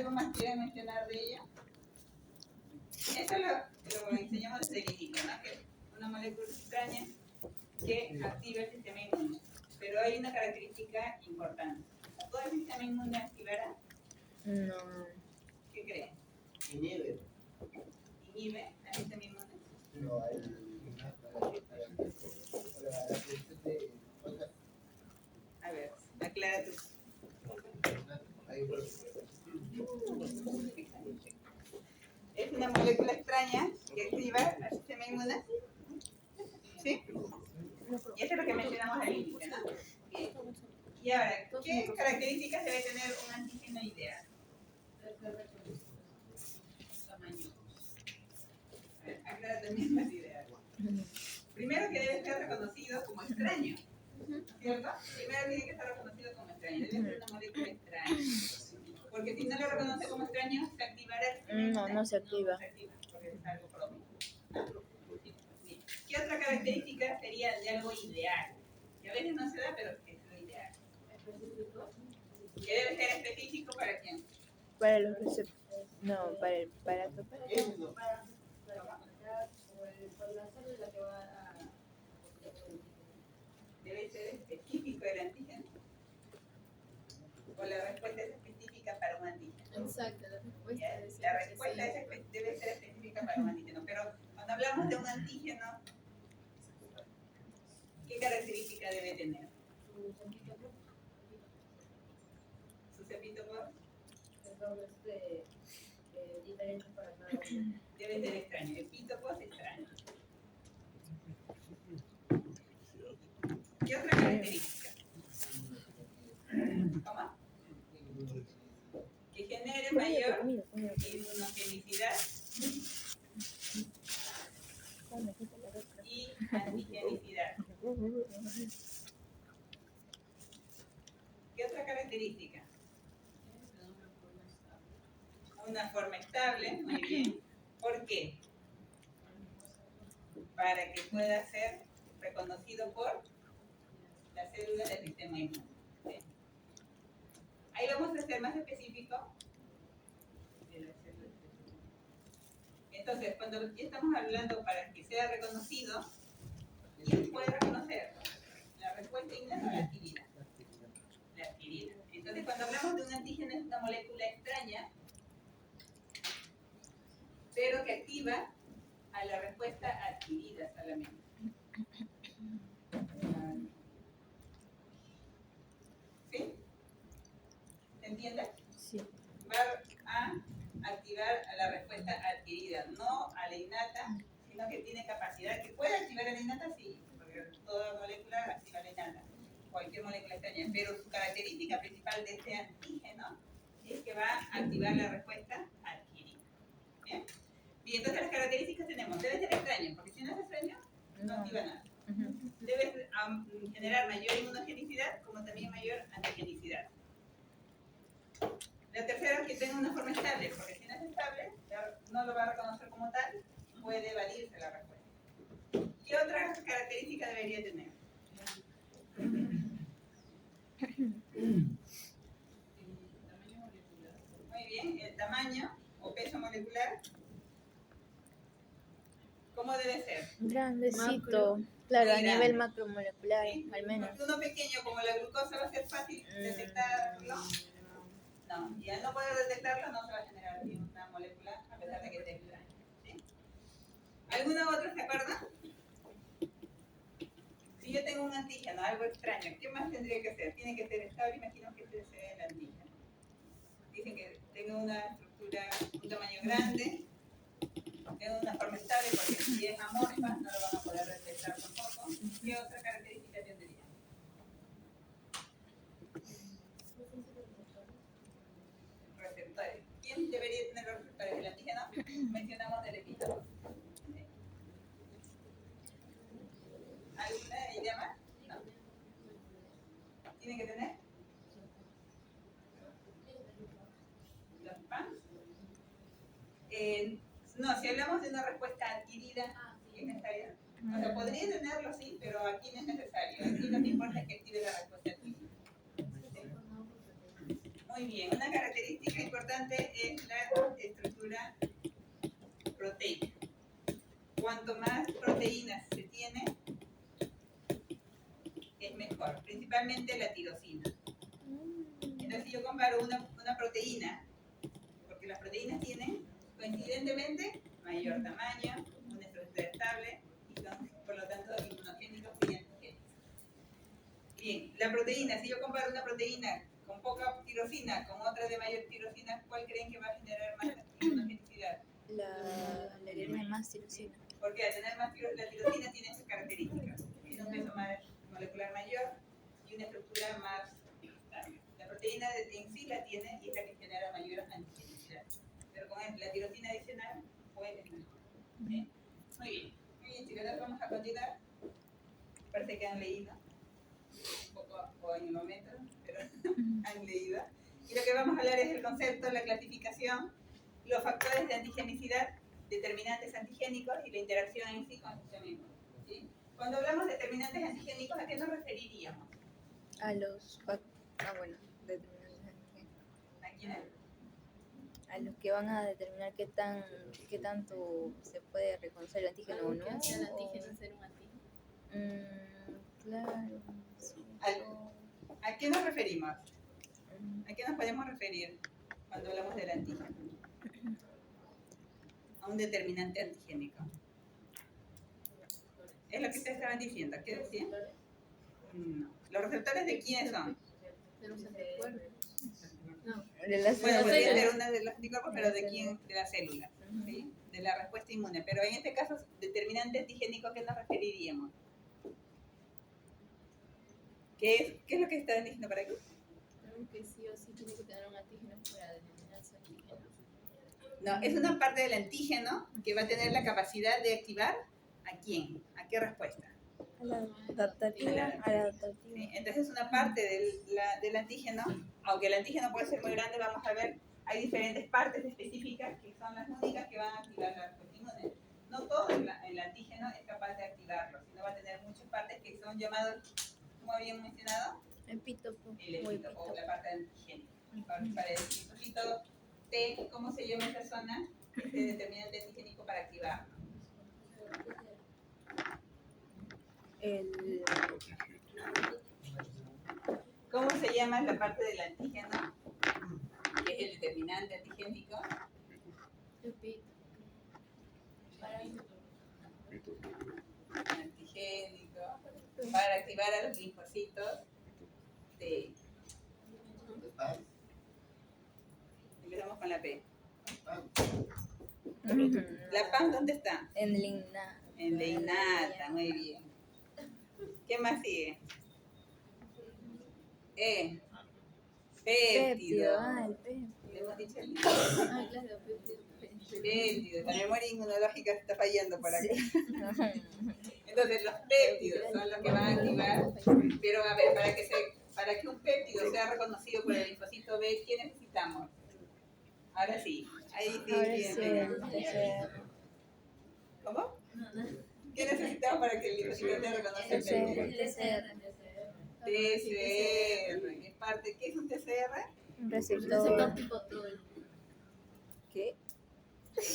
¿Algo más quieren mencionar de ella? Eso lo enseñamos desde el inicio, ¿no? Que es una molécula extraña que activa el sistema inmune. Pero hay una característica importante. ¿Todo el sistema inmune activará? No. ¿Qué creen? Inhibe. ¿Inhibe al sistema inmune? No, A ver, aclara tú. Es una molécula extraña que activa al sistema inmune. ¿Sí? Y eso es lo que mencionamos al inicio, ¿no? Bien. Y ahora, ¿qué características debe tener un antígeno ideal? Tamaño. A ver, aclara también las ideas. Primero que debe ser reconocido como extraño, ¿cierto? Primero tiene que ser reconocido como extraño, debe ser una molécula extraña. Porque si no lo reconoce como extraño, se activará el sistema inmune. No se activa. No se activa, porque es algo propio. Bien. ¿Qué otra característica sería de algo ideal? Que a veces no se da, pero es lo ideal. ¿Qué debe ser específico para quién? Para los receptores. No, para el aparato. Debe ser específico el antígeno. O la respuesta es específica para un antígeno. Exacto, la respuesta es La respuesta debe ser específica para un antígeno. Pero cuando hablamos de un antígeno, ¿qué característica debe tener? Su epítopo diferente para cada uno. debe ser extraño. Epítopos extraños. ¿Qué otra característica? ¿Cómo? Que genere mayor inmunogenicidad y antigenicidad. ¿Qué otra característica? Una forma estable, muy bien. ¿Por qué? Para que pueda ser reconocido por las células del sistema inmune. ¿Sí? Ahí vamos a ser más específicos de las células. Entonces, cuando ya estamos hablando para que sea reconocido, ¿quién puede reconocer? La respuesta innata o la adquirida. La adquirida. Entonces, cuando hablamos de un antígeno, es una molécula extraña, pero que activa a la respuesta adquirida solamente. ¿Sí? ¿Se entiende? Sí. Va a activar a la respuesta adquirida, no a la innata, sino que tiene capacidad, que puede activar a la innata, sí, porque toda molécula activa a la innata, cualquier molécula extraña, pero su característica principal de este antígeno es que va a activar la respuesta adquirida. ¿Bien? Y entonces las características tenemos, debe ser extraño, porque si no es extraño, no activa nada. Debe generar mayor inmunogenicidad, como también mayor antigenicidad. La tercera es que tenga una forma estable, porque si no es estable, no lo va a reconocer como tal, puede evadirse la respuesta. ¿Qué otra característica debería tener? Muy bien, el tamaño o peso molecular. ¿Cómo debe ser? Grandecito. Claro, Muy a nivel grande. macromolecular, ¿Sí? al menos. Porque uno pequeño como la glucosa va a ser fácil detectarlo. No, y al no poder detectarlo no se va a generar una molécula a pesar de que esté extraña. ¿Sí? ¿Alguna otra se acuerda? Si yo tengo un antígeno, algo extraño, ¿qué más tendría que hacer? Tiene que ser estable, imagino que este sea el antígeno. Dicen que tenga una estructura, un tamaño grande, tenga una forma estable, porque si es amorfa no lo van a poder detectar tampoco. ¿Qué otra característica tendría? Receptores. ¿Quién debería tener los receptores del antígeno? Mencionamos del epítopo. ¿Sí? ¿Alguna idea más? No. ¿Tiene que tener? Los PANs. No, si hablamos de una respuesta adquirida, ¿es necesaria? O sea, podría tenerlo, sí, pero aquí no es necesario. Aquí lo que importa es que active la respuesta adquirida. ¿Sí? Muy Muy bien, una característica importante es la estructura proteica. Cuanto más proteínas se tiene, es mejor, principalmente la tirosina. Entonces, si yo comparo una proteína, porque las proteínas tienen, coincidentemente, mayor tamaño, una estructura estable, y son, por lo tanto, inmunogénicos y antigénicos. Bien, la proteína, si yo comparo una proteína con poca tirosina con otra de mayor tirosina, ¿cuál creen que va a generar más inmunogenicidad? La que tiene más tirosina. Porque al tener más la tirosina tiene esas características. Tiene un peso molecular mayor y una estructura más estable. La proteína en sí la tiene y es la que genera mayor antigenicidad. Pero con la tirosina adicional puede ser mejor. ¿Sí? Muy bien, chicos, ahora vamos a continuar. Parece que han leído un poco o en el momento, pero han leído. Y lo que vamos a hablar es el concepto, la clasificación, los factores de antigenicidad, determinantes antigénicos y la interacción en sí con el sistema inmune. ¿Sí? Cuando hablamos de determinantes antigénicos, ¿a qué nos referiríamos? A los determinantes antigénicos. ¿A quiénes? A los que van a determinar qué tanto se puede reconocer el antígeno o no. Que hace al antígeno ser un antígeno. Claro. Sí. ¿A qué nos referimos? ¿A qué nos podemos referir cuando hablamos del antígeno? A un determinante antigénico. Es lo que ustedes estaban diciendo. ¿Qué decían? No. ¿Los receptores de quiénes son? De los anticuerpos. No. De las Bueno, podría células. ser una de los anticuerpos, pero ¿de quién? De las células, ¿sí? De la respuesta inmune. Pero en este caso, determinante antigénico, ¿a qué nos referiríamos? ¿Qué es lo que estaban diciendo para aquí? Creo que sí o sí tiene que tener un antígeno para determinar su antígeno. No, es una parte del antígeno que va a tener la capacidad de activar ¿a quién? ¿A qué respuesta? A la adaptativa. ¿Sí? Entonces, una parte del antígeno, aunque el antígeno puede ser muy grande, vamos a ver, hay diferentes partes específicas que son las únicas que van a activar la respuesta inmune. No todo el antígeno es capaz de activarlo, sino va a tener muchas partes que son llamadas, como habían mencionado, Epítopo. el epítopo, o la parte antigénica. Para el linfocito T, ¿cómo se llama esa zona? Este determinante antigénico para activarlo. ¿Cómo se llama la parte del antígeno? Que es el determinante antigénico. Antigénico. Para activar a los linfocitos T. Empezamos con la P. ¿La PAM dónde está? En lina. En la innata, muy bien. ¿Qué más sigue? Péptido. El péptido. ¿Le hemos dicho el Ah, claro, péptido? La memoria inmunológica está fallando por acá. Sí. Entonces, los péptidos son los que van a activar. Pero a ver, para que un péptido sea reconocido por el linfocito B, ¿qué necesitamos? Ahora sí. Ahí sí, Ahora bien, sí, venga. el TCR. ¿Cómo? ¿Qué necesitamos para que el linfocito T reconozca el péptido? TCR. ¿Qué es un TCR? Un Receptor receptor. tipo todo. ¿Qué?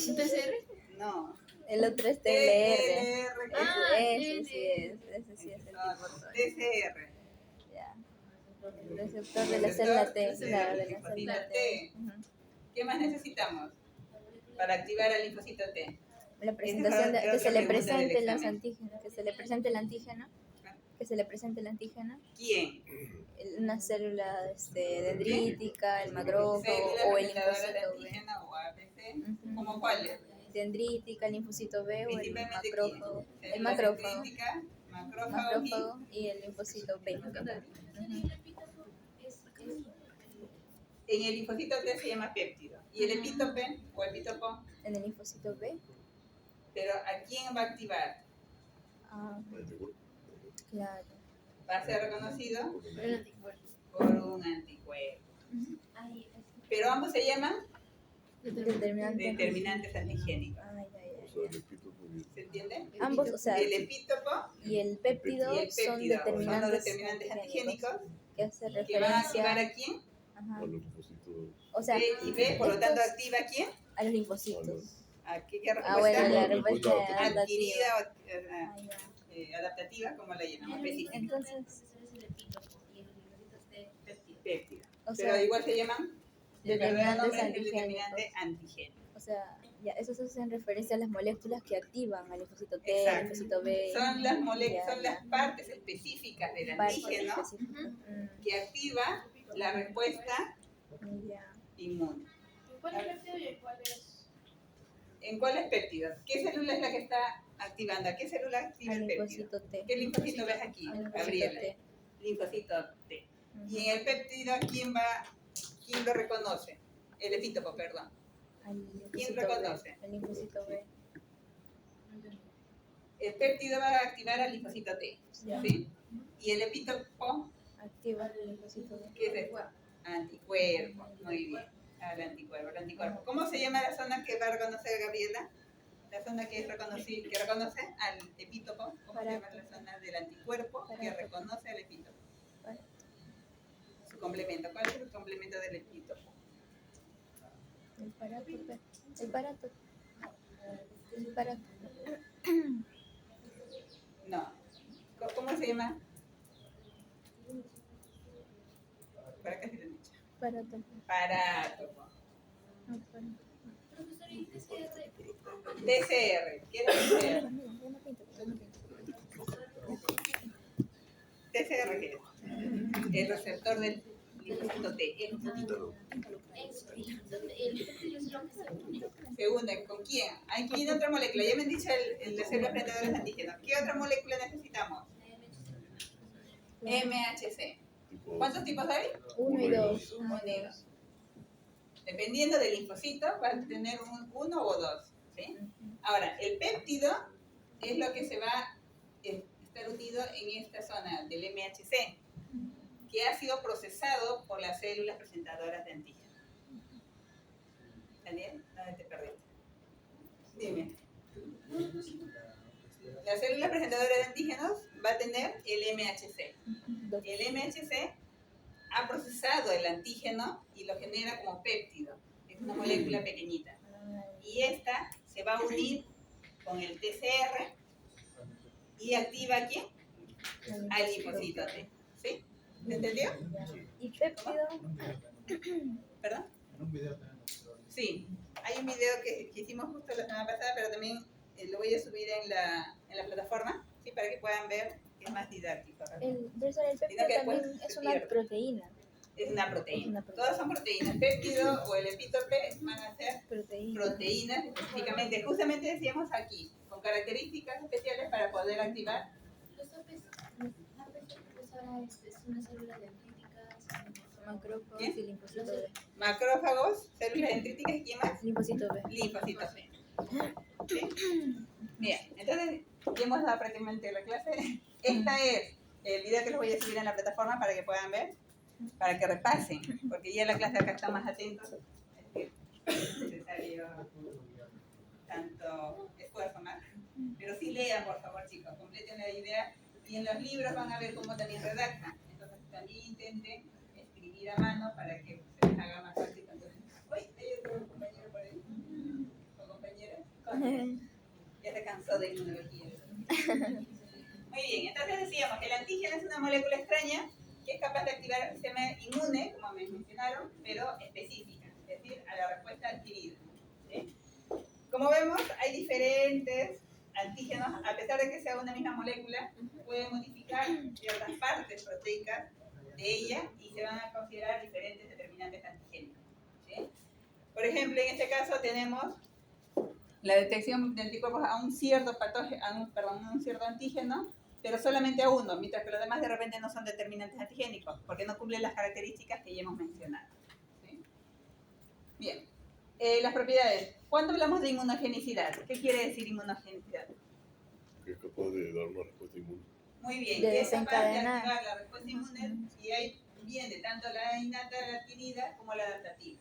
¿Un TCR? No. El otro es TLR. TLR. Ah, Ese sí es el tipo todo. TCR. Ya. El receptor de la célula T. Receptor Claro, de la linfocito célula T. T. ¿Qué más necesitamos para activar al linfocito T? La presentación de, que se le pregunta del presente los examen. antígenos, que se le presente el antígeno, ¿Quién? una célula dendrítica, el macrófago Células o el presentadoras de linfocito B. antígeno o APC. Ujú. ¿Cómo cuáles? Dendrítica, el linfocito B o el Principalmente macrófago. ¿quién? El macrófago. Dendrítica, macrófago Macrófago y el linfocito B. Ujú. En el linfocito T se llama péptido. Y el epítope o epítopo, En el linfocito B. pero ¿a quién va a activar? Ah, claro. Va a ser reconocido El anticuerpo. por un anticuerpo. Pero ambos se llaman determinantes antigénicos. Ay. ¿Se entiende? Ambos, o sea, El epítopo y el péptido y el son péptido son los determinantes determinantes antigénicos antigénicos que hace que van a activar referencia a quién? Ajá. a los linfocitos. O sea, B y B, por lo tanto, estos activa a quién? a los linfocitos. ¿A qué respuesta? Ah, bueno, la La respuesta respuesta adquirida adaptativa. o Ah, ya. adaptativa, como la llamamos, El específica. Entonces, es el epítopo y el linfocito es de péptido. Péptida. o Pero sea, igual se llaman, de verdad determinantes nombre es el antigénicos. determinante antigénico. O sea, ya, esos hacen referencia a las moléculas que activan al linfocito T, al Exacto. linfocito B. Son las moléculas, Ya, son las ya. partes específicas del Partes antígeno específicas. que activa la respuesta Ya. inmune. ¿Cuál es péptido y cuál es? ¿En cuál es péptido? ¿Qué célula es la que está activando? ¿A qué célula activa Al el péptido? linfocito T. ¿Qué linfocito ves aquí, Al linfocito Gabriela? T. Linfocito T. Ujú. Y en el péptido, ¿quién lo reconoce? El epítopo, perdón. Al ¿Quién linfocito reconoce? B. Al linfocito B. El péptido va a activar al linfocito T, Ya. ¿sí? Y el epítopo, Activa el linfocito B. ¿qué es esto? Anticuerpo, muy bien. Al anticuerpo, el anticuerpo. ¿Cómo se llama la zona que va a reconocer Gabriela? La zona que reconoce al epítopo. ¿Cómo se llama la zona del anticuerpo que reconoce al epítopo? Su complemento. ¿Cuál es el complemento del epítopo? El parato P. El parato. El parato. No. ¿Cómo se llama? Por acá sí lo he dicho. Parato. Parátopo. No, parato. Profesor, ¿y TCR? TCR. ¿Qué es TCR? Ya no pinto, ya no pinto. TCR, ¿qué es? El receptor del linfocito T. El Quítalo. El péptido es lo que se une. Segunda, ¿con quién? Aquí viene otra molécula. Ya me han dicho el de células prendedoras de antígenos. ¿Qué otra molécula necesitamos? MHC. Tipo, ¿Cuántos tipos hay? 1 y 2. Uno y dos. Dependiendo del linfocito, va a tener uno o dos. ¿Sí? Ahora, el péptido es lo que se va a estar unido en esta zona del MHC, que ha sido procesado por las células presentadoras de antígenos. ¿Daniel? ¿Dónde te perdiste? Dime. La célula presentadora de antígenos va a tener el MHC. El MHC ha procesado el antígeno y lo genera como péptido. Es una molécula pequeñita. Y esta se va a unir con el TCR y activa ¿a quién? Al linfocito T. ¿Sí? ¿Se entendió? Y péptido. ¿Perdón? En un video también nos lo dice. Sí. Hay un video que hicimos justo la semana pasada, pero también lo voy a subir en la plataforma, ¿sí? Para que puedan ver que es más didáctico. Profesor, el péptido Sino que después también es se una pierde. proteína. Es una proteína. Es una proteína. Todas son proteínas. El péptido o el epítope van a ser Proteína. proteínas específicamente. Justamente decíamos aquí, con características especiales para poder activar. Los APs, profesora, es una célula dendrítica. Macrófagos ¿Quién? y linfocito B. Macrófagos, células dendríticas y ¿quién más? Linfocito B. Linfocitos B. ¿Sí? Bien, entonces ya hemos dado prácticamente la clase. Esta es el video que les voy a subir en la plataforma para que puedan ver, para que repasen, porque ya la clase acá está más atentos. Es que es necesario tanto esfuerzo más. Pero sí lean, por favor, chicos, completen la idea. Y en los libros van a ver cómo también redactan. Entonces también intenten escribir a mano para que se les haga más fácil. Entonces, uy, hay otro compañero por ahí. ¿O compañera? Ya se cansó de inmunología. Muy bien, entonces decíamos que el antígeno es una molécula extraña que es capaz de activar el sistema inmune, como me mencionaron, pero específica, es decir, a la respuesta adquirida. ¿Sí? Como vemos, hay diferentes antígenos, a pesar de que sea una misma molécula, pueden modificar ciertas partes proteicas de ella y se van a considerar diferentes determinantes antigénicos. ¿Sí? Por ejemplo, en este caso tenemos la detección de anticuerpos a un cierto patógeno, a un cierto antígeno, pero solamente a uno, mientras que los demás de repente no son determinantes antigénicos, porque no cumplen las características que ya hemos mencionado. ¿Sí? Bien, las propiedades. ¿Cuándo hablamos de inmunogenicidad? ¿Qué quiere decir inmunogenicidad? que es capaz de dar una respuesta inmune. Muy bien, De que es capaz de desencadenar. activar la respuesta inmune y ahí viene tanto la innata, la adquirida, como la adaptativa.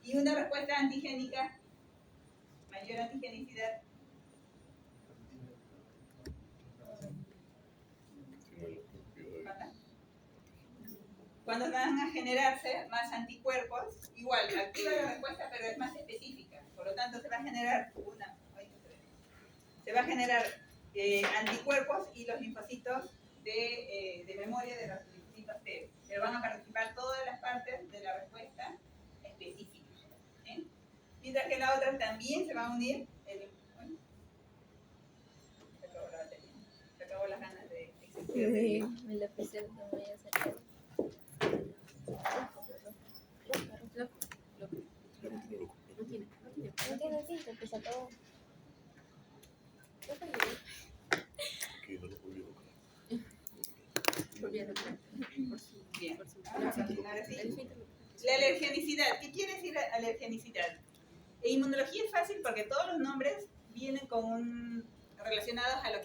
Y una respuesta antigénica, mayor antigenicidad, Tiene las propiedades. ¿cuánta? cuando van a generarse más anticuerpos, igual, activa la respuesta, pero es más específica. Por lo tanto, se va a generar anticuerpos y los linfocitos de memoria de los linfocitos T. Pero van a participar todas las partes de la respuesta específica. ¿Eh? Mientras que la otra también se va a unir. Se acabó la batería. Se acabó las ganas de existir. Me la puse no voy a sacar. No tiene tinta, pues acabó. Que no lo volvieron. Bien, vamos a continuar así. La alergenicidad. ¿Qué quiere decir alergenicidad? En inmunología es fácil porque todos los nombres vienen relacionados a lo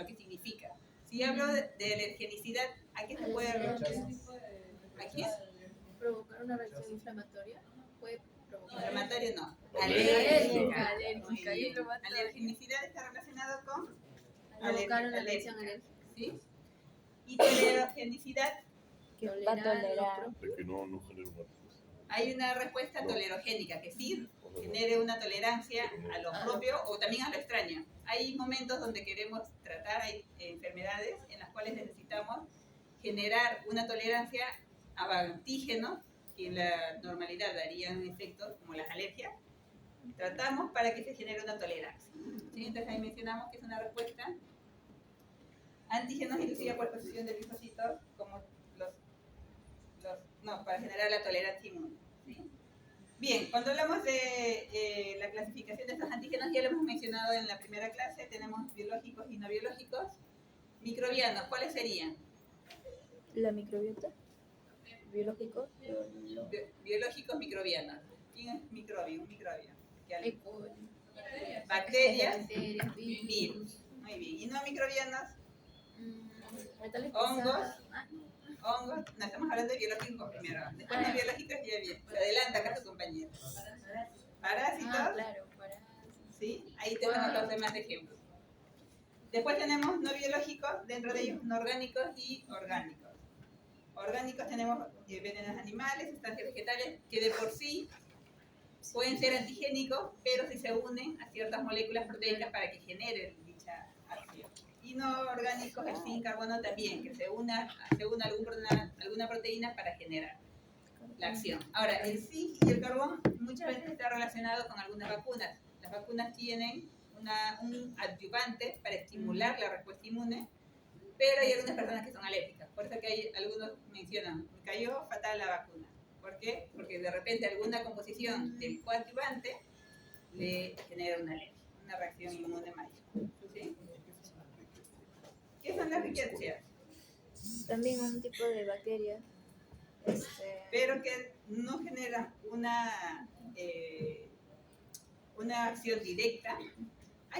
que significa. Si hablo de alergenicidad, ¿a qué se puede referir? ¿A qué? Provocar una reacción inflamatoria. Puede provocar. Inflamatorio no. Alérgica. Muy bien. Alergenicidad está relacionado con Provocar una reacción alérgica. ¿Sí? Y tolerogenicidad, Que va a tolerar. De que no genera una respuesta. hay una respuesta tolerogénica que sí genere una tolerancia a lo propio o también a lo extraño. Hay momentos donde queremos tratar, hay enfermedades en las cuales necesitamos generar una tolerancia a antígenos que en la normalidad darían efectos como las alergias. Tratamos para que se genere una tolerancia. ¿Sí? Entonces ahí mencionamos que es una respuesta antígenos inducida por exposición de linfocitos como para generar la tolerancia inmune. ¿Sí? Bien, cuando hablamos de la clasificación de estos antígenos, ya lo hemos mencionado en la primera clase, tenemos biológicos y no biológicos. Microbianos, ¿cuáles serían? La microbiota. Biológico. Biológicos microbianos. ¿Quién es microbio? Un microbio. E. coli. Bacterias, Bacterias, virus. Muy bien. ¿Y no microbianos? Metales Hongos. pesados. Hongos. No, estamos hablando de biológicos primero. Después no biológicos ya bien. Se adelanta acá tu compañero. Parásitos. Claro, para. ¿Sí? Ahí tenemos los demás ejemplos. Después tenemos no biológicos, dentro de ellos no orgánicos y orgánicos. Orgánicos tenemos venenos animales, sustancias vegetales, que de por sí pueden ser antigénicos, pero si se unen a ciertas moléculas proteicas para que generen dicha acción. Y no orgánicos, el zinc, carbono también, que se una alguna proteína para generar la acción. Ahora, el zinc y el carbón muchas veces está relacionado con algunas vacunas. Las vacunas tienen un adyuvante para estimular la respuesta inmune, pero hay algunas personas que son alérgicas. Por eso que hay algunos mencionan, me cayó fatal la vacuna. ¿Por qué? Porque de repente alguna composición del coadyuvante le genera una alergia, una reacción inmune mayor. ¿Sí? ¿Qué son las riquezas? También un tipo de bacteria. Pero que no generan una acción directa.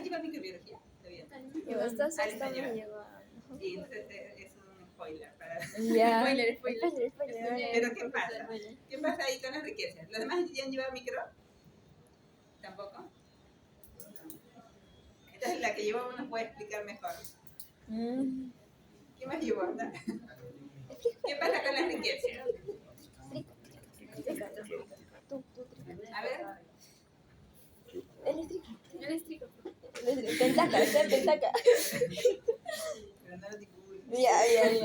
Lleva microbiología. Está bien. Esta me llegó. Sí, entonces es un spoiler. Ya. Spoiler. Pero ¿qué pasa? ¿Qué pasa ahí con las riquezas? ¿Los demás ya han llevado micro? ¿Tampoco? Entonces la que llevó nos puede explicar mejor. ¿Qué más llevó? ¿No? ¿Qué pasa con las riquezas? A ver. Eléctrico. Pentaca. Pero no lo divulgues. Ya. Él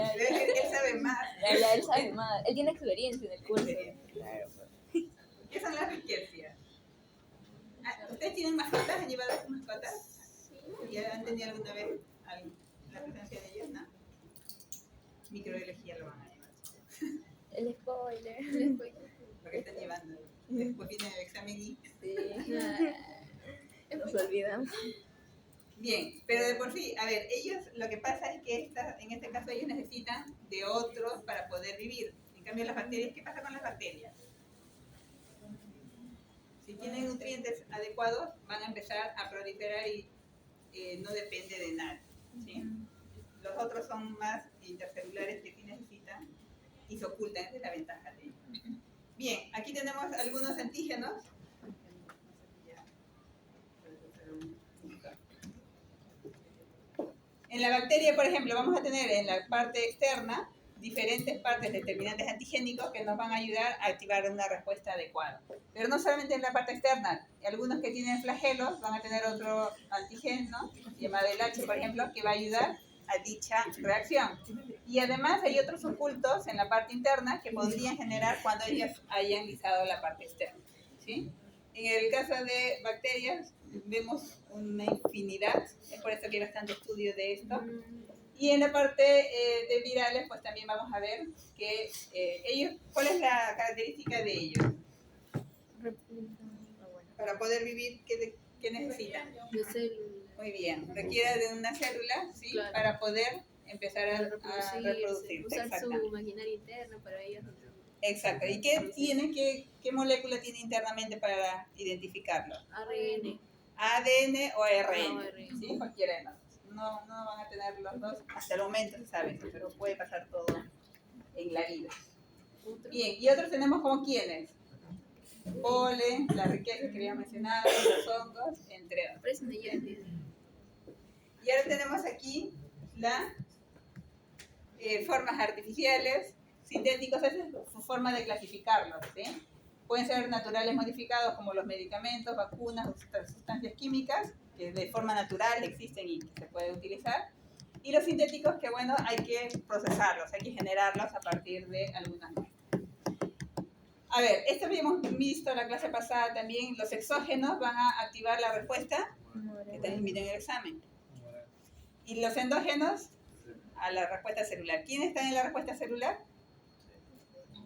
sabe más. Ya, él sabe más. Él tiene experiencia en el curso. Claro. ¿Qué son las riquezas? ¿Ustedes tienen mascotas? ¿Han llevado sus mascotas? ¿Ya han tenido alguna vez la presencia de ellos? ¿No? Microbiología lo van a llevar. El spoiler. Porque están llevando. Después viene el examen y... Sí. Nos olvidamos. Bien, pero de por sí, a ver, ellos, lo que pasa es que en este caso ellos necesitan de otros para poder vivir. En cambio las bacterias, ¿qué pasa con las bacterias? Si tienen nutrientes adecuados, van a empezar a proliferar y no depende de nada. ¿Sí? Los otros son más intercelulares que sí necesitan y se ocultan, esa es la ventaja de ellos. Bien, aquí tenemos algunos antígenos. En la bacteria, por ejemplo, vamos a tener en la parte externa diferentes partes determinantes antigénicos que nos van a ayudar a activar una respuesta adecuada. Pero no solamente en la parte externa, algunos que tienen flagelos van a tener otro antígeno, llamado el H, por ejemplo, que va a ayudar a dicha reacción. Y además hay otros ocultos en la parte interna que podrían generar cuando ellos hayan lisado la parte externa, ¿sí? En el caso de bacterias vemos una infinidad, es por eso que hay bastante estudio de esto. Y en la parte de virales, pues también vamos a ver que ellos, ¿cuál es la característica de ellos? Para poder vivir, ¿qué necesitan? De células. Muy bien, requiere de una célula, ¿sí? Claro. Para poder empezar a Reproducirse, reproducirse. usar su Exactamente. maquinaria interna para ellos. Exacto. ¿Y qué tiene, qué molécula tiene internamente para identificarlo? ARN. ADN o ARN, ARN. ¿sí? Cualquiera de los dos. No van a tener los dos, hasta el momento se sabe eso, pero puede pasar todo en la vida. Bien, y otros tenemos como quiénes. Polen, la riqueza que había mencionado, los hongos, entre otros. Parece una llave. Y ahora tenemos aquí las formas artificiales, sintéticos, esa es su forma de clasificarlos, ¿sí? Pueden ser naturales modificados como los medicamentos, vacunas, otras sustancias químicas que de forma natural existen y que se pueden utilizar. Y los sintéticos que, bueno, hay que procesarlos, hay que generarlos a partir de algunas muestras. A ver, esto habíamos visto en la clase pasada también, los exógenos van a activar la respuesta, que también miren el examen. Y los endógenos a la respuesta celular. ¿Quiénes están en la respuesta celular?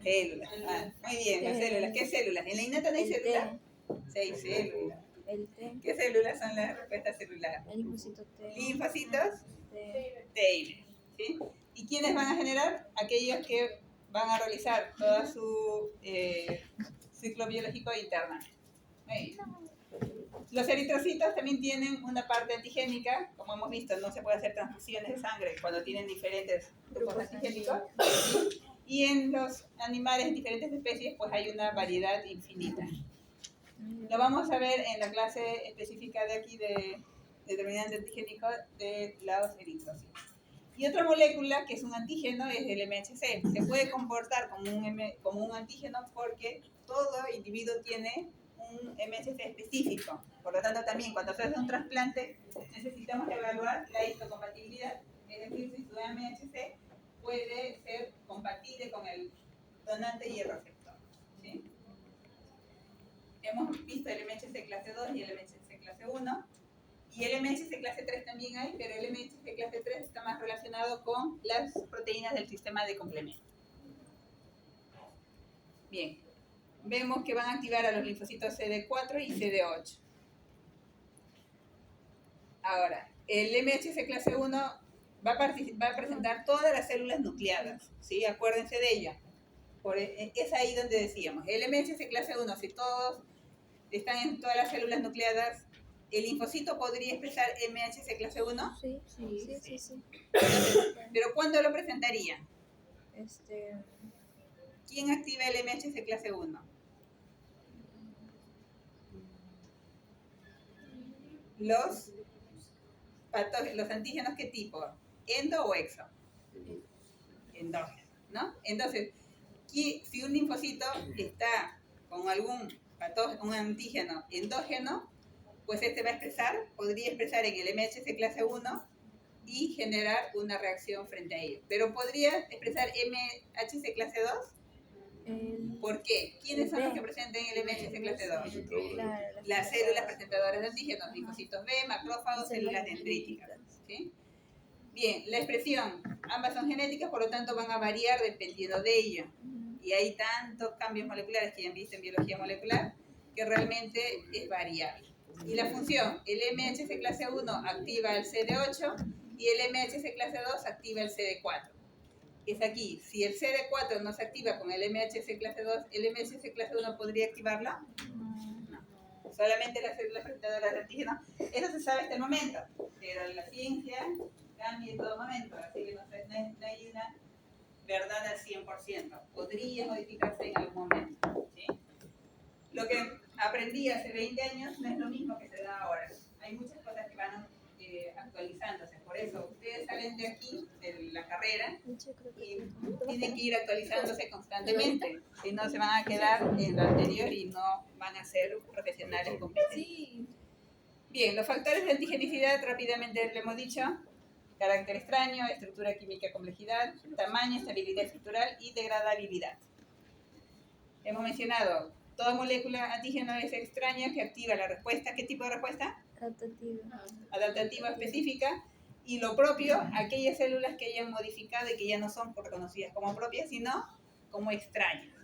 Células. Ah, muy bien, las células. ¿Qué células? ¿En la innata no hay células? Sí, hay células. El T, ¿Qué células son la respuesta celular? el linfocito T, Linfocitos T, Taylor, ¿sí? ¿Y quiénes van a generar? Aquellos que van a realizar todo su ciclo biológico interno. Muy bien. Los eritrocitos también tienen una parte antigénica, como hemos visto, no se puede hacer transfusiones de sangre cuando tienen diferentes grupos antigénicos. Y en los animales en diferentes especies, pues hay una variedad infinita. Lo vamos a ver en la clase específica de aquí de determinante antigénico de los eritrocitos. Y otra molécula que es un antígeno es el MHC. Se puede comportar como un antígeno porque todo individuo tiene un MHC específico. Por lo tanto, también cuando se hace un trasplante necesitamos evaluar la histocompatibilidad. Es decir, si su MHC puede ser compatible con el donante y el receptor, ¿sí? Hemos visto el MHC clase 2 y el MHC clase 1. Y el MHC clase 3 también hay, pero el MHC clase 3 está más relacionado con las proteínas del sistema de complemento. Bien, vemos que van a activar a los linfocitos CD4 y CD8. Ahora, el MHC clase 1 va a presentar todas las células nucleadas, ¿sí? Acuérdense de ello. Es ahí donde decíamos, el MHC clase 1, si todos están en todas las células nucleadas, ¿el linfocito podría expresar MHC clase 1? sí, sí. ¿Pero cuándo lo presentaría? ¿Quién activa el MHC clase 1? Los antígenos, ¿qué tipo? ¿Endo o exo? Endógeno, ¿no? Entonces, si un linfocito está con un antígeno endógeno, pues este va a podría expresar en el MHC clase 1 y generar una reacción frente a ello. ¿Pero podría expresar MHC clase 2? ¿Por qué? ¿Quiénes son los que presentan el MHC clase 2? Las células presentadoras de antígenos, linfocitos B, macrófagos, células dendríticas, ¿sí? Bien, la expresión, ambas son genéticas, por lo tanto van a variar dependiendo de ello. Y hay tantos cambios moleculares que ya han visto en biología molecular que realmente es variable. Y la función, el MHC clase 1 activa el CD8 y el MHC clase 2 activa el CD4. Es aquí, si el CD4 no se activa con el MHC clase 2, ¿el MHC clase 1 podría activarlo? No. Solamente las células presentadoras de antígenos. Eso se sabe hasta el momento, pero la ciencia cambia en todo momento, así que no hay una verdad al 100%. Podría modificarse en algún momento, ¿sí? Lo que aprendí hace 20 años no es lo mismo que se da ahora. Hay muchas cosas que van actualizándose. Por eso, ustedes salen de aquí, de la carrera, Yo creo que y tienen que ir actualizándose constantemente. Si no, se van a quedar en lo anterior y no van a ser profesionales competentes. Sí. Bien, los factores de antigenicidad rápidamente le hemos dicho. Carácter extraño, estructura química, complejidad, tamaño, estabilidad estructural y degradabilidad. Hemos mencionado, toda molécula antígeno es extraña que activa la respuesta. ¿Qué tipo de respuesta? adaptativo. Adaptativa específica. Y lo propio, aquellas células que hayan modificado y que ya no son reconocidas como propias, sino como extrañas.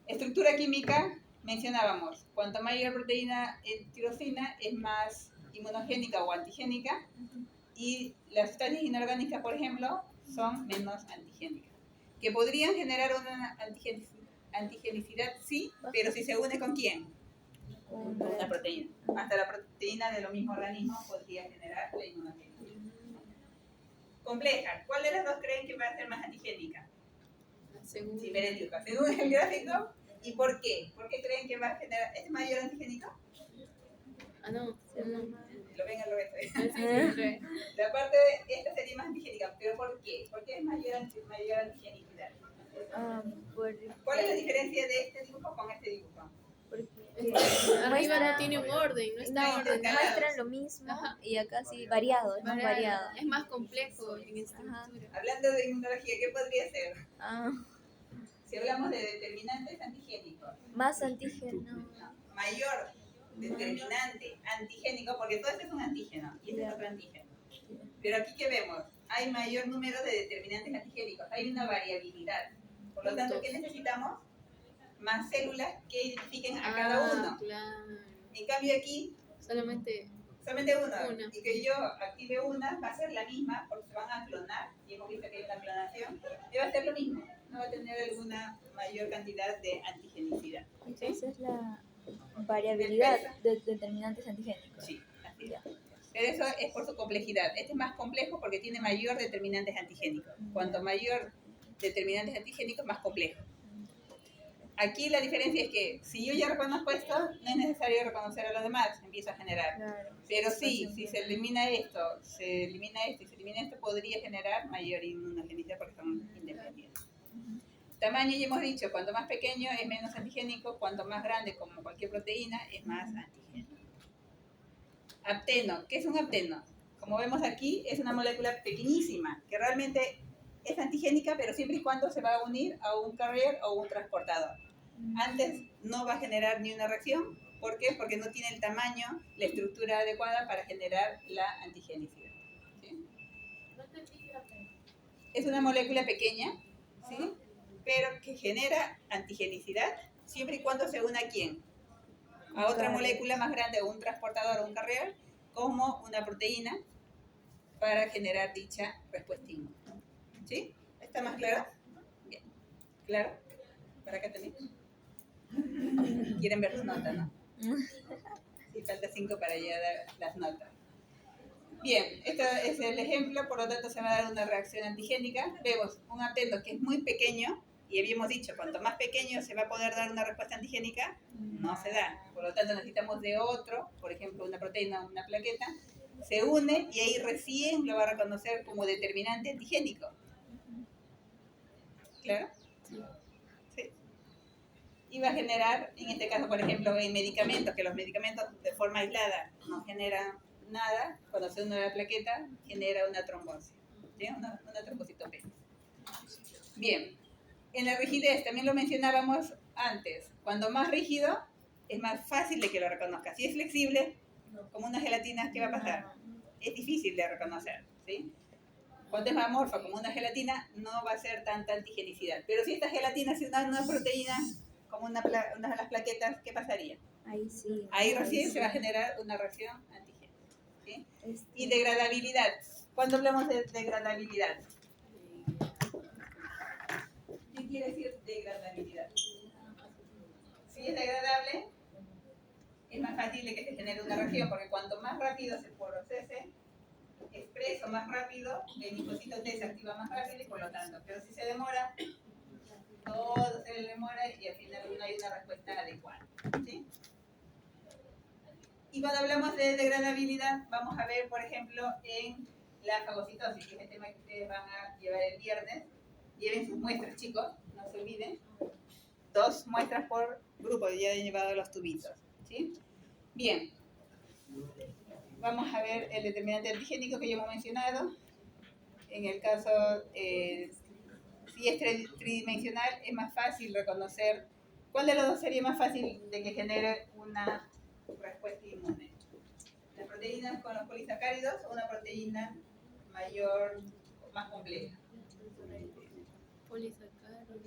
Estructura química, mencionábamos, cuanto mayor proteína tirosina es más inmunogénica o antigénica, y las sustancias inorgánicas, por ejemplo, son menos antigénicas. Que podrían generar una antigenicidad, sí, pero si se une ¿con quién? Con una proteína. Hasta la proteína de lo mismo organismo podría generar la inmunogénica. Compleja. ¿Cuál de las dos creen que va a ser más antigénica? Según. Cibernética. Según el gráfico. ¿Y por qué? ¿Por qué creen que va a generar? ¿Es mayor antigénico? Ah, no. Lo ven al revés. Sí. La parte esta sería más antigénica. ¿Pero por qué? ¿Por qué es mayor antigenicidad? ¿Cuál es la diferencia de este dibujo con este dibujo? Porque Arriba no tiene un orden, no está no, ordenado. muestran lo mismo. Ajá. Y acá sí variado, es más variado. Es más complejo en estructura. Hablando de inmunología, ¿qué podría ser? Ah, Si hablamos de determinantes antigénicos. más antígeno. Mayor determinante antigénico, porque todo esto es un antígeno y este es otro antígeno. Pero aquí que vemos, hay mayor número de determinantes antigénicos, hay una variabilidad. Por lo tanto, ¿qué necesitamos? Más células que identifiquen a cada uno. Claro. En cambio aquí, Solamente una. Y que yo active una, va a ser la misma, porque se van a clonar, y hemos visto que hay una clonación, y va a ser lo mismo, no va a tener alguna mayor cantidad de antigenicidad. Entonces la variabilidad de determinantes antigénicos. Sí, así es. Pero eso es por su complejidad. Este es más complejo porque tiene mayor determinantes antigénicos. Cuanto mayor determinantes antigénicos, más complejo. Aquí la diferencia es que si yo ya reconozco esto, no es necesario reconocer a los demás, empiezo a generar. Claro. Pero sí, si se elimina esto, se elimina esto y se elimina esto, podría generar mayor inmunogenicidad porque son independientes. Tamaño, ya hemos dicho, cuanto más pequeño es menos antigénico, cuanto más grande, como cualquier proteína, es más antigénico. Apteno, ¿qué es un apteno? Como vemos aquí, es una molécula pequeñísima, que realmente es antigénica, pero siempre y cuando se va a unir a un carrier o un transportador. Antes no va a generar ni una reacción. ¿Por qué? Porque no tiene el tamaño, la estructura adecuada para generar la antigenicidad. ¿Sí? Es una molécula pequeña, ¿sí? Pero que genera antigenicidad siempre y cuando se una a quién. A otra molécula más grande o un transportador o un carrier, como una proteína, para generar dicha respuesta inmune. ¿Sí? ¿Está más claro? Bien. ¿Claro? ¿Para acá también? Quieren ver sus notas, ¿no? Sí, falta 5 para ya dar las notas. Bien, este es el ejemplo, por lo tanto se va a dar una reacción antigénica. Vemos un apteno que es muy pequeño, y habíamos dicho, cuanto más pequeño se va a poder dar una respuesta antigénica, no se da. Por lo tanto necesitamos de otro, por ejemplo una proteína o una plaqueta, se une y ahí recién lo va a reconocer como determinante antigénico. ¿Claro? Sí. Y va a generar, en este caso, por ejemplo, en medicamentos, que los medicamentos de forma aislada no generan nada, cuando se une a la plaqueta, genera una trombosis, ¿sí? Una trombocitopenia. Bien, en la rigidez, también lo mencionábamos antes, cuando más rígido, es más fácil de que lo reconozca. Si es flexible, como una gelatina, ¿qué va a pasar? Es difícil de reconocer, ¿sí? Cuando es amorfa, como una gelatina, no va a ser tanta antigenicidad. Pero si esta gelatina es una proteína, como una de las plaquetas, ¿qué pasaría? Ahí sí. Ahí recién se va a generar una reacción antigénica, ¿sí? Y degradabilidad. ¿Cuándo hablamos de degradabilidad? ¿Qué quiere decir degradabilidad? Si es degradable, es más fácil de que se genere una reacción, porque cuanto más rápido se procese, expreso más rápido, el linfocito T se activa más rápido y por lo tanto, pero si se demora, todo se demora y al final no hay una respuesta adecuada, ¿sí? Y cuando hablamos de degradabilidad, vamos a ver, por ejemplo, en la fagocitosis, que es el tema que ustedes van a llevar el viernes. Lleven sus muestras, chicos, no se olviden. 2 muestras por grupo, ya he llevado los tubitos. ¿Sí? Bien. Vamos a ver el determinante antigénico que ya hemos mencionado. En el caso, si es tridimensional, es más fácil reconocer cuál de los dos sería más fácil de que genere una respuesta inmune. Las proteínas con los polisacáridos o una proteína mayor, más compleja. Polisacáridos.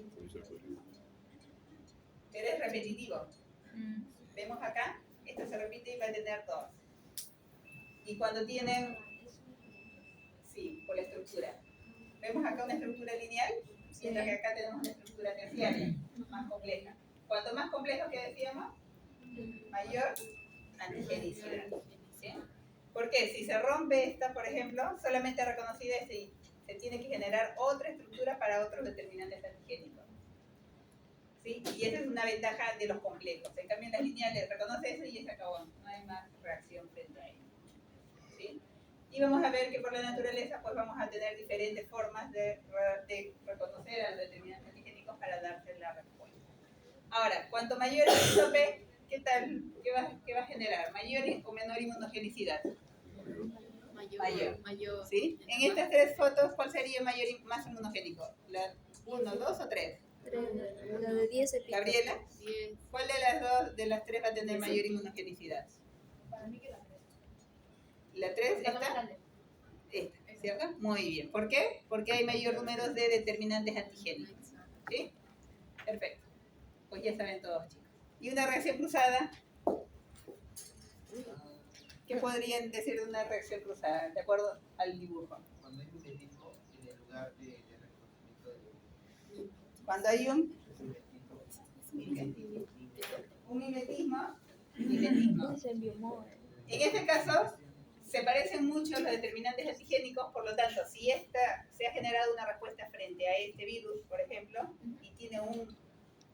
Pero es repetitivo. Vemos acá, esto se repite y va a tener 2. Y cuando tienen, sí, por la estructura. Vemos acá una estructura lineal, mientras que acá tenemos una estructura terciaria, más compleja. Cuanto más complejo que decíamos, mayor antigenicidad. ¿Sí? Porque si se rompe esta, por ejemplo, solamente reconocida es si se tiene que generar otra estructura para otros determinantes antigénicos. ¿Sí? Y esa es una ventaja de los complejos. En cambio, en las lineales reconoce eso y se acabó. No hay más reacción frente a ello. ¿Sí? Y vamos a ver que por la naturaleza pues vamos a tener diferentes formas de reconocer a los determinantes antigénicos para darse la respuesta. Ahora, cuanto mayor es el tope, ¿qué tal? ¿Qué va a generar? ¿Mayor o menor inmunogenicidad? Mayor. ¿Sí? En estas 3 fotos, ¿cuál sería mayor más inmunogénico? ¿La 1, 2 o 3? La de 10 se pica. Gabriela, 10. ¿cuál de las 3 va a tener mayor inmunogenicidad? Para mí que la 3. ¿La 3 esta? Esta, ¿cierto? Muy bien. ¿Por qué? Porque hay mayor número de determinantes antigénicos. ¿Sí? Perfecto. Pues ya saben todos, chicos. Y una reacción cruzada. ¿Qué podrían decir de una reacción cruzada? De acuerdo al dibujo. Cuando hay un mimetismo en el lugar de reconocimiento de Cuando hay un mimetismo. mimetismo. Es el biomol. En este caso, se parecen mucho los determinantes antigénicos, por lo tanto, si se ha generado una respuesta frente a este virus, por ejemplo, y tiene un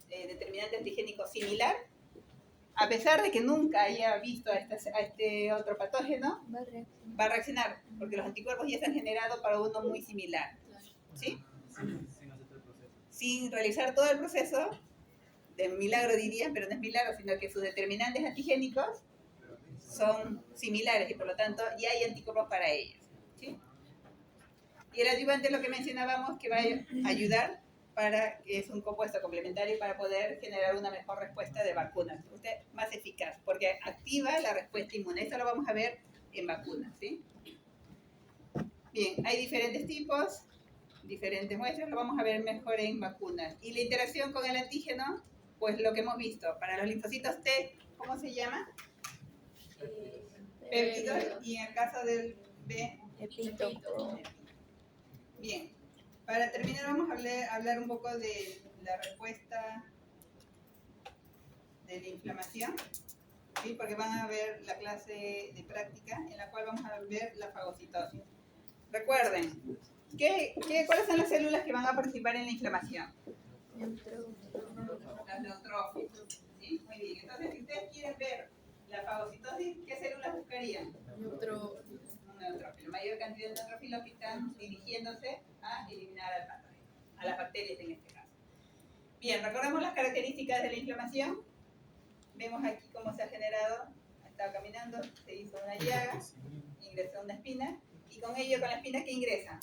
determinante antigénico similar, a pesar de que nunca haya visto a este otro patógeno, va a reaccionar, porque los anticuerpos ya se han generado para uno muy similar. ¿Sí? Sin hacer todo el proceso. Sin realizar todo el proceso, de milagro dirían, pero no es milagro, sino que sus determinantes antigénicos son similares y por lo tanto ya hay anticuerpos para ellos. ¿Sí? Y el adyuvante, lo que mencionábamos, que va a ayudar para que es un compuesto complementario para poder generar una mejor respuesta de vacunas. Usted más eficaz, porque activa la respuesta inmune. Esto lo vamos a ver en vacunas. ¿Sí? Bien, hay diferentes tipos, diferentes muestras, lo vamos a ver mejor en vacunas. Y la interacción con el antígeno, pues lo que hemos visto. Para los linfocitos T, ¿cómo se llama? Péptidos, y en el caso del B, Epítopo. bien. Para terminar vamos a hablar un poco de la respuesta de la inflamación, ¿sí? Porque van a ver la clase de práctica en la cual vamos a ver la fagocitosis. Recuerden, ¿cuáles son las células que van a participar en la inflamación? Las neutrófilos. ¿Sí? Muy bien. Entonces, si ustedes quieren ver la fagocitosis, ¿qué células buscarían? Neutro. Un neutrófilo. Mayor cantidad de neutrófilos que están dirigiéndose a eliminar al patógeno, a las bacterias en este caso. Bien, recordemos las características de la inflamación. Vemos aquí cómo se ha generado. Ha estado caminando, se hizo una llaga, ingresó una espina, y con ello, con la espina, ¿qué ingresa?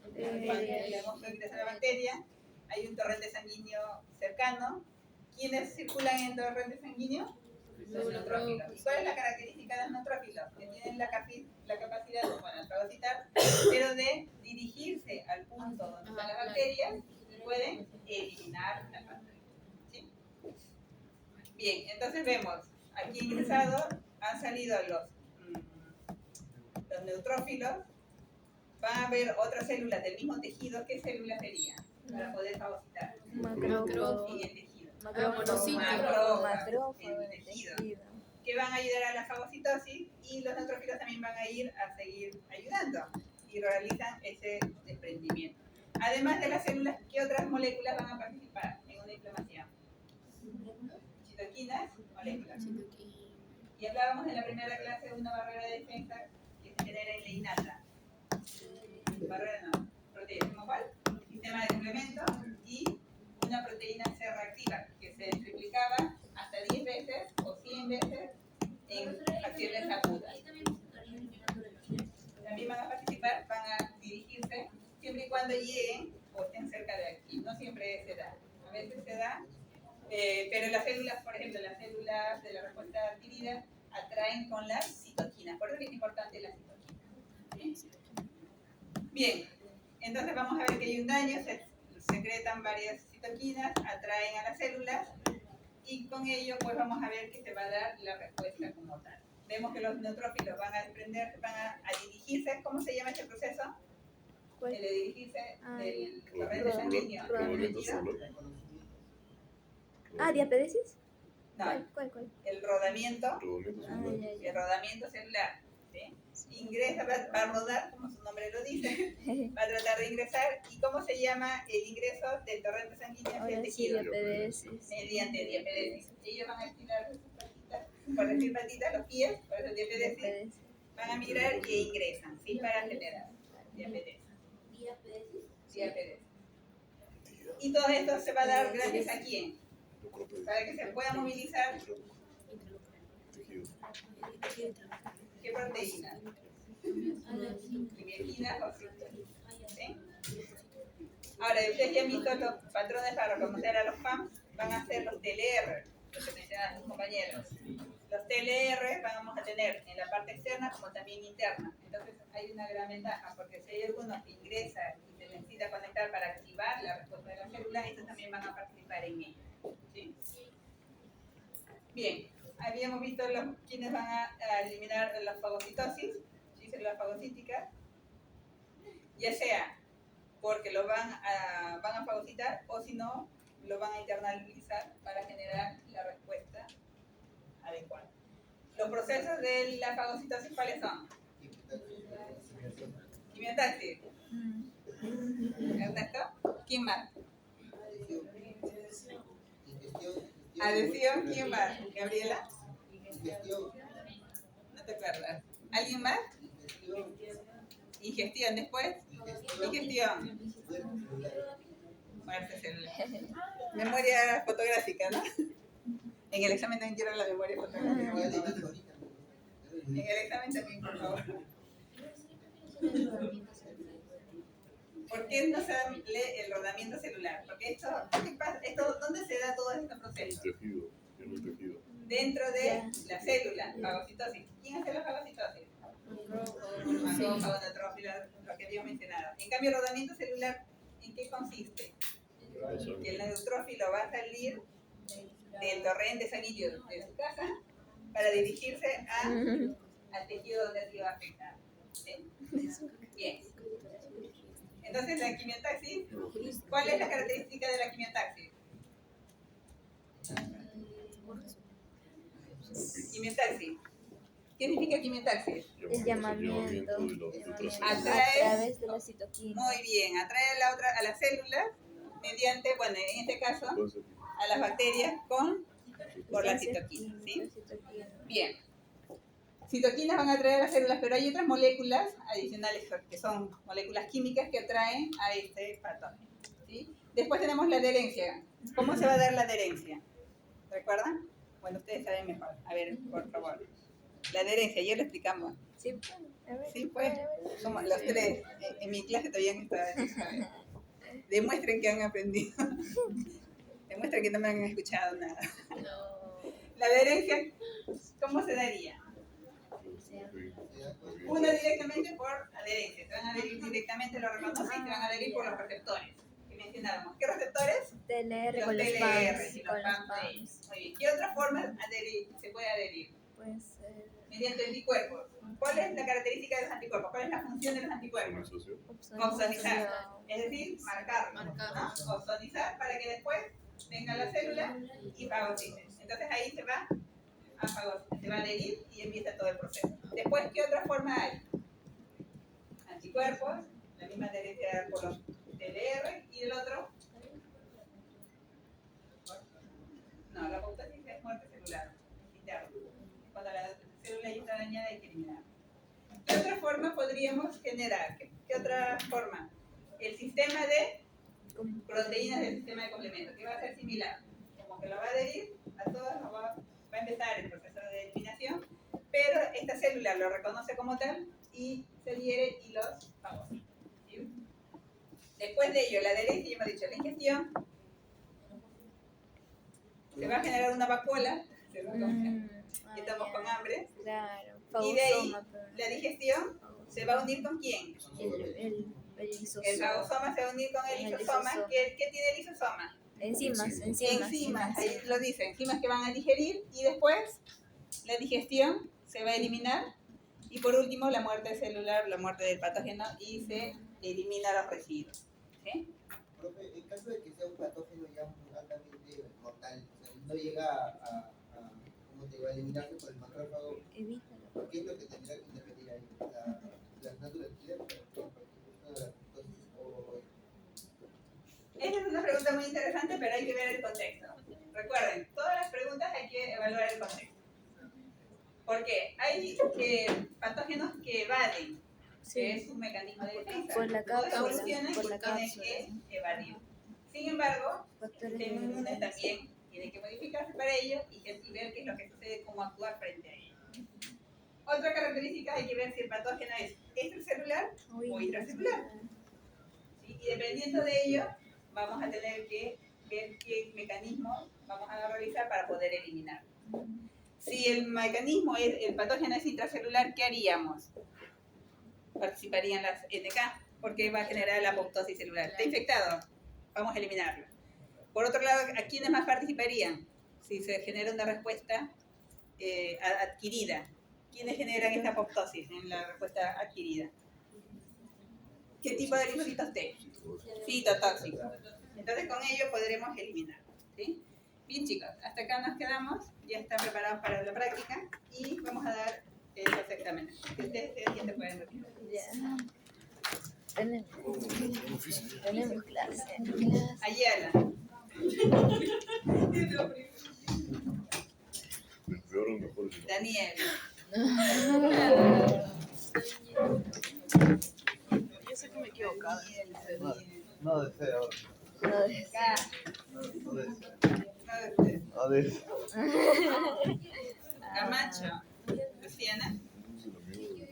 Ingresa la bacteria. Hay un torrente sanguíneo cercano. ¿Quiénes circulan en torrente sanguíneo? Los neutrófilos. ¿Y cuál es la característica de los neutrófilos? Que tienen la capacidad, bueno, fagocitar, pero de dirigirse al punto donde están las bacterias y pueden eliminar la bacteria. ¿Sí? Bien, entonces vemos, aquí ingresado, han salido los neutrófilos, van a haber otras células del mismo tejido. ¿Qué células serían para poder fagocitar? Macrófago. En el tejido. Monocitos. Macrófago En el del tejido. tejido. Que van a ayudar a la fagocitosis, y los neutrófilos también van a ir a seguir ayudando y realizan ese desprendimiento. Además de las células, ¿qué otras moléculas van a participar en una inflamación? Citoquinas, moléculas. Y hablábamos en la primera clase de una barrera de defensa que se genera en la innata. barrera no, proteína, ¿cómo cuál? Sistema de complemento y una proteína C reactiva que se triplicaba hasta 10 veces o 100 veces en acciones agudas. También van a participar, van a dirigirse siempre y cuando lleguen o estén cerca de aquí. No siempre se da, a veces se da, pero las células, por ejemplo, las células de la respuesta adquirida atraen con las citoquinas, por eso es importante la citoquina. Bien, entonces vamos a ver que hay un daño, se secretan varias citoquinas, atraen a las células y con ello pues vamos a ver que se va a dar la respuesta como tal. Vemos que los neutrófilos van a desprender, van a dirigirse. ¿Cómo se llama este proceso? ¿Cuál? El de dirigirse del torrente rodamiento sanguíneo. Rodamiento ¿Líquido? solar. Ah, ¿diapedesis? No, ¿Cuál? el rodamiento, Rodamiento Ah, solar. ya, el rodamiento celular. ¿Sí? Ingresa, va a rodar, como su nombre lo dice, va a tratar de ingresar. ¿Y cómo se llama el ingreso del torrente sanguíneo hacia el Ahora sí, tejido? diapedesis. Mediante diapedesis. Ellos van a estirar sus patitas, por decir patitas, los pies, por eso diapedesis. Diapedesis. Van a migrar e ingresan, ¿sí? Para generar diabetes. Diabetes. Y todo esto se va a dar gracias a quién? Para que se pueda movilizar, Tejido. ¿qué proteínas? Limetinas o citoquinas. ¿Sí? Ahora, ustedes ya han visto los patrones para reconocer a los PAM, van a ser los TLR, los que mencionaban sus compañeros. Los TLR vamos a tener en la parte externa como también interna. Entonces hay una gran ventaja, porque si hay alguno que ingresa y se necesita conectar para activar la respuesta de la célula, estos también van a participar en ello. ¿Sí? Bien, habíamos visto quienes van a eliminar la fagocitosis, ¿sí? Células fagocíticas, ya sea porque lo van a fagocitar o si no, lo van a internalizar para generar la respuesta adecuada. Los procesos de la fagocitosis, ¿cuáles son? Quimiotaxis. Ernesto, ¿quién más? Adhesión, ¿quién más? Gabriela, no te acuerdas. ¿Alguien más? Ingestión, después. Ingestión. Muerte celular. Memoria fotográfica, ¿no? En el examen también quiero la memoria fotográfica. En el examen también, por favor. ¿Por qué no se lee el rodamiento celular? Porque ¿qué pasa? ¿Dónde se da todo este proceso? El tejido. En el tejido. Dentro de la célula, fagocitosis. ¿Quién hace la fagocitosis? Macrófagos, lo que habíamos mencionado. En cambio, el rodamiento celular, ¿en qué consiste? Que el neutrófilo va a salir del torrente sanguíneo de su casa para dirigirse al tejido donde se va a afectar. ¿Sí? Bien. Entonces, la quimiotaxis, ¿cuál es la característica de la quimiotaxis? Quimiotaxis. ¿Qué significa quimiotaxis? El llamamiento a Atrae, través de la citoquina. muy bien, atrae a las células mediante, bueno, en este caso, a las bacterias por la citoquina, ¿sí? Bien. Citoquinas van a atraer a las células, pero hay otras moléculas adicionales que son moléculas químicas que atraen a este patógeno, ¿sí? Después tenemos la adherencia. ¿Cómo se va a dar la adherencia? ¿Recuerdan? Bueno, ustedes saben mejor. A ver, por favor. La adherencia, ayer lo explicamos. Sí, a ver. Sí, pues, como los tres. En mi clase todavía no estaba. Demuestren que han aprendido. Demuestren que no me han escuchado nada. La adherencia, ¿cómo se daría? Uno directamente por adherencia. Se van a adherir directamente, lo reconocen, y se van a adherir por los receptores que mencionábamos. ¿Qué receptores? TLR Los con los TLR PAMs. y Con los los PAMs. PAMs. Muy bien. ¿Qué otra forma se puede adherir? Puede ser Mediante anticuerpos. ¿Cuál es la característica de los anticuerpos? ¿Cuál es la función de los anticuerpos? Opsonizar, opsonización. es decir, marcarlo, ¿no? Opsonizar para que después venga la célula y fagocite. Entonces ahí se va a adherir y empieza todo el proceso. Después, ¿qué otra forma hay? Anticuerpos, la misma adherencia por los TLR y el otro. No, la apoptosis es muerte celular, interna. Cuando la célula ya está dañada hay que eliminar. ¿Qué otra forma podríamos generar? ¿Qué otra forma? El sistema de proteínas del sistema de complemento, que va a ser similar. Como que lo va a adherir a todas, va a empezar el proceso de eliminación, pero esta célula lo reconoce como tal y se adhiere y los fagocita. ¿Sí? Después de ello, la adherencia, ya hemos dicho, la ingestión, se va a generar una vacuola, se va a comer, y estamos con hambre, Claro, y de ahí fagosoma, pero la digestión se va a unir con quién? el lisosoma. El fagosoma se va a unir con el El lisosoma. lisosoma. ¿Qué tiene el lisosoma? Enzimas. Ahí lo dice, enzimas que van a digerir y después la digestión se va a eliminar y por último la muerte celular, la muerte del patógeno y se elimina los residuos. ¿Sí? Profe, en caso de que sea un patógeno ya altamente mortal, o sea, no llega ¿cómo te va a eliminarse por el macrófago? Evítalo. ¿Qué es lo que tendrá que intervenir ahí? ¿La naturaleza? Esa es una pregunta muy interesante, pero hay que ver el contexto. Recuerden, todas las preguntas hay que evaluar el contexto. Porque hay patógenos que evaden, que es un mecanismo de defensa. Por la Todos cápsula, evolucionan por y la tienen cápsula. que evadir. Sin embargo, el Factores sistema inmune de también tiene que modificarse para ello y ver qué es lo que sucede, cómo actuar frente a ello. Otra característica, hay que ver si el patógeno es extracelular o intracelular. ¿Sí? Y dependiendo de ello, vamos a tener que ver qué mecanismo vamos a realizar para poder eliminarlo. Si el mecanismo es, el patógeno es intracelular, ¿qué haríamos? Participarían las NK, porque va a generar la apoptosis celular. Está infectado, vamos a eliminarlo. Por otro lado, ¿a quiénes más participarían? Si se genera una respuesta adquirida. ¿Quiénes generan esta apoptosis en la respuesta adquirida? ¿Qué tipo de linfocitos T? Citotóxicos. Entonces con ello podremos eliminar. ¿Sí? Bien chicos, hasta acá nos quedamos, ya están preparados para la práctica y vamos a dar los exámenes. Ustedes ya se pueden retirar. Ya. Tenemos clase. Ayala. El peor o el mejor es el Daniel. Yo sé que me he equivocado. No deseo. Acá. No deseo. No, No deseo. Camacho. Luciana. amigo.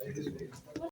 Ahí